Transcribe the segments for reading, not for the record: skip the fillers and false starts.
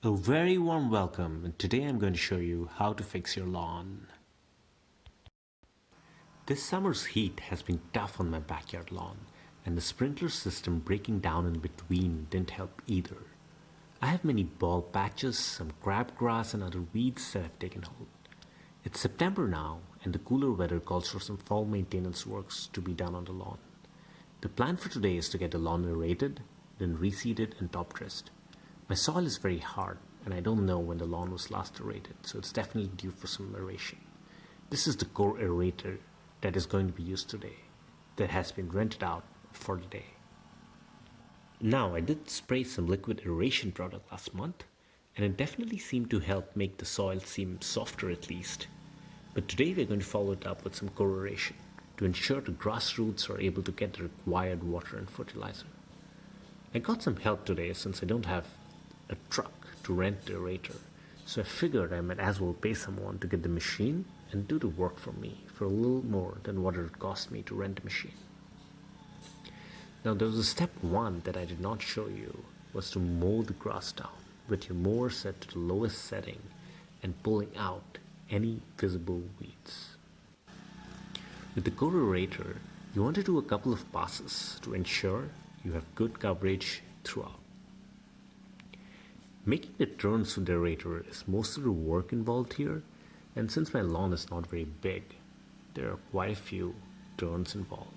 A very warm welcome, and today I'm going to show you how to fix your lawn. This summer's heat has been tough on my backyard lawn, and the sprinkler system breaking down in between didn't help either. I have many bald patches, some crabgrass and other weeds that have taken hold. It's September now, and the cooler weather calls for some fall maintenance works to be done on the lawn. The plan for today is to get the lawn aerated, then reseeded and top dressed. My soil is very hard, and I don't know when the lawn was last aerated, so it's definitely due for some aeration. This is the core aerator that is going to be used today, that has been rented out for the day. Now, I did spray some liquid aeration product last month, and it definitely seemed to help make the soil seem softer at least. But today we're going to follow it up with some core aeration to ensure the grass roots are able to get the required water and fertilizer. I got some help today since I don't have a truck to rent the aerator, so I figured I might as well pay someone to get the machine and do the work for me for a little more than what it would cost me to rent a machine. Now there was a step one that I did not show you, was to mow the grass down with your mower set to the lowest setting and pulling out any visible weeds. With the core aerator, you want to do a couple of passes to ensure you have good coverage throughout. Making the turns with the aerator is most of the work involved here, and since my lawn is not very big, there are quite a few turns involved.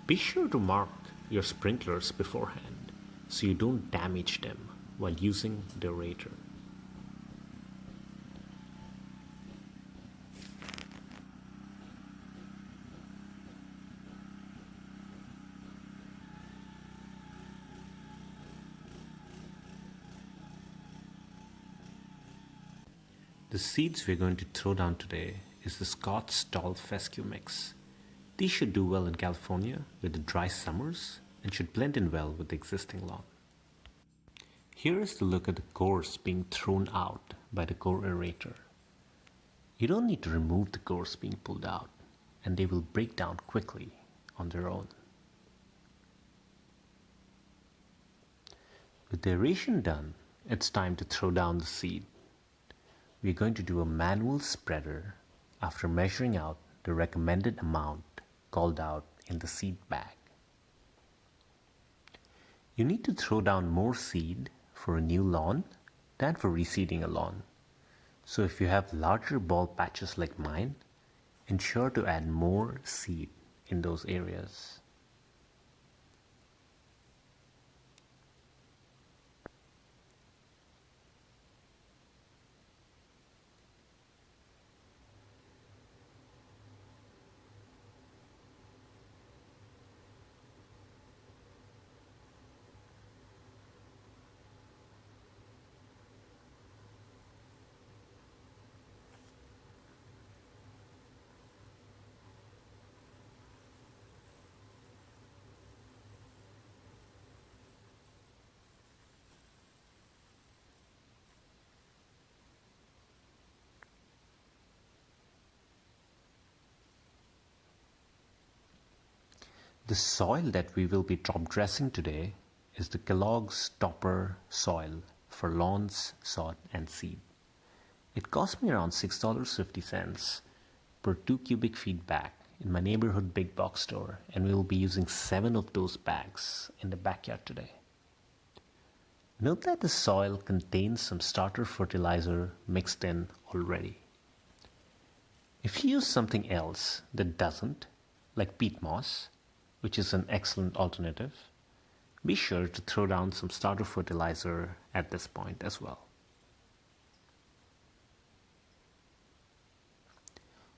Be sure to mark your sprinklers beforehand so you don't damage them while using the aerator. The seeds we're going to throw down today is the Scott's Tall Fescue mix. These should do well in California with the dry summers and should blend in well with the existing lawn. Here is the look at the cores being thrown out by the core aerator. You don't need to remove the cores being pulled out, and they will break down quickly on their own. With the aeration done, it's time to throw down the seed. We're going to do a manual spreader after measuring out the recommended amount called out in the seed bag. You need to throw down more seed for a new lawn than for reseeding a lawn. So if you have larger bald patches like mine, ensure to add more seed in those areas. The soil that we will be top dressing today is the Kellogg's Topper soil for lawns, sod and seed. It cost me around $6.50 per 2 cubic feet bag in my neighborhood big box store, and we will be using 7 of those bags in the backyard today. Note that the soil contains some starter fertilizer mixed in already. If you use something else that doesn't, like peat moss, which is an excellent alternative, be sure to throw down some starter fertilizer at this point as well.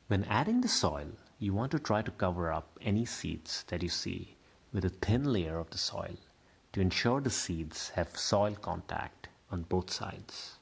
When adding the soil, you want to try to cover up any seeds that you see with a thin layer of the soil to ensure the seeds have soil contact on both sides.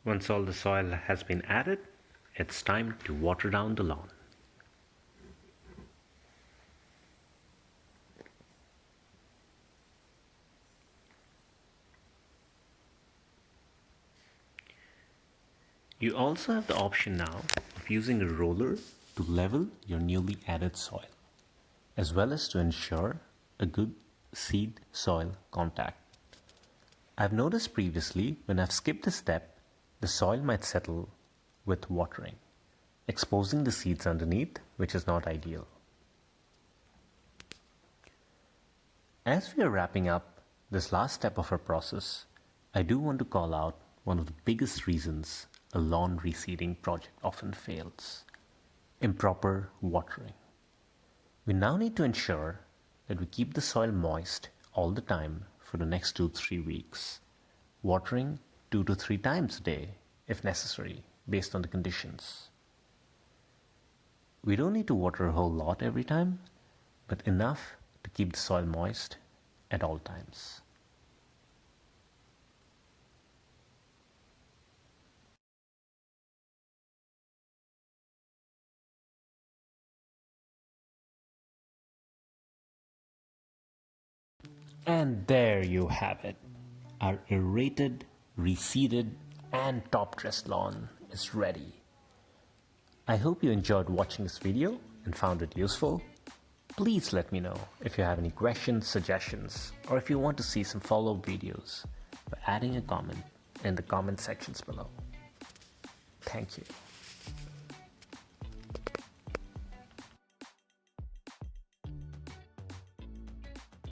Once all the soil has been added, it's time to water down the lawn. You also have the option now of using a roller to level your newly added soil, as well as to ensure a good seed soil contact. I've noticed previously when I've skipped this step, the soil might settle with watering, exposing the seeds underneath, which is not ideal. As we are wrapping up this last step of our process, I do want to call out one of the biggest reasons a lawn reseeding project often fails: improper watering. We now need to ensure that we keep the soil moist all the time for the next 2-3 weeks, watering 2 to 3 times a day if necessary, based on the conditions. We don't need to water a whole lot every time, but enough to keep the soil moist at all times. And there you have it. Our aerated, reseeded, and top-dressed lawn is ready. I hope you enjoyed watching this video and found it useful. Please let me know if you have any questions, suggestions, or if you want to see some follow-up videos by adding a comment in the comment sections below. Thank you.